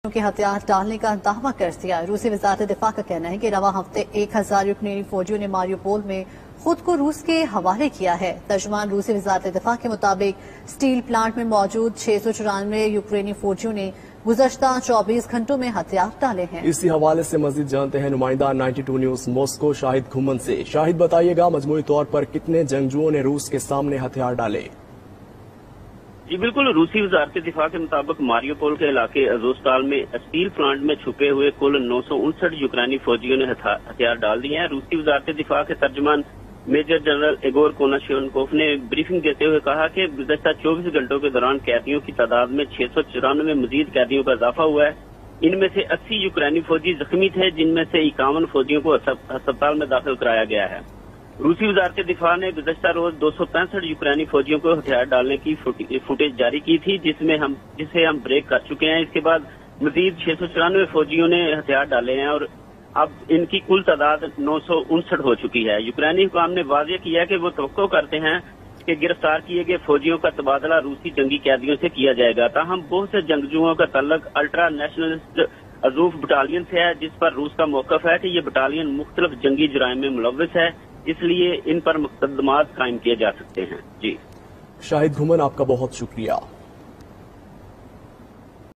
کے ہتھیار ڈالنے کا دعویٰ کر دیا۔ روسی وزارت دفاع کا کہنا ہے کہ رواں ہفتے 1000 یوکرینی فوجیوں نے ماریوپول میں خود کو روس کے حوالے کیا ہے۔ ترجمان روسی وزارت دفاع کے مطابق سٹیل پلانٹ میں موجود 694 یوکرینی فوجیوں نے گزشتہ 24 گھنٹوں میں ہتھیار ڈالے ہیں۔ اسی حوالے سے مزید جانتے ہیں نمائندہ 92 نیوز ماسکو شاہد گھمن سے۔ شاہد بتائیے گا مجموعی طور پر کتنے جنگجوؤں نے روس کے سامنے ہتھیار ڈالے؟ جی بالکل، روسی وزارت دفاع کے مطابق ماریوپول کے علاقے ازوستال میں اسٹیل پلانٹ میں چھپے ہوئے کل 959 یوکرینی فوجیوں نے ہتھیار ڈال دیے ہیں۔ روسی وزارت دفاع کے ترجمان میجر جنرل ایگور کوناشینکوف نے بریفنگ دیتے ہوئے کہا کہ گزشتہ 24 گھنٹوں کے دوران قیدیوں کی تعداد میں 694 مزید قیدیوں کا اضافہ ہوا ہے۔ ان میں سے 80 یوکرینی فوجی زخمی تھے، جن میں سے 51 فوجیوں کو ہسپتال میں داخل کرایا گیا ہے۔ روسی وزارت دفاع نے گزشتہ روز 265 یوکرینی فوجیوں کو ہتھیار ڈالنے کی فوٹیج جاری کی تھی، جسے ہم بریک کر چکے ہیں۔ اس کے بعد مزید 694 فوجیوں نے ہتھیار ڈالے ہیں اور اب ان کی کل تعداد 959 ہو چکی ہے۔ یوکرینی حکام نے واضح کیا کہ وہ توقع کرتے ہیں کہ گرفتار کیے گئے فوجیوں کا تبادلہ روسی جنگی قیدیوں سے کیا جائے گا۔ تاہم بہت سے جنگجوؤں کا تعلق الٹرا نیشنلسٹ ازوف بٹالین سے ہے، جس پر روس کا موقف ہے کہ یہ بٹالین مختلف جنگی جرائم میں ملوث ہے، اس لیے ان پر مقدمات قائم کیے جا سکتے ہیں۔ جی شاہد گھمن، آپ کا بہت شکریہ۔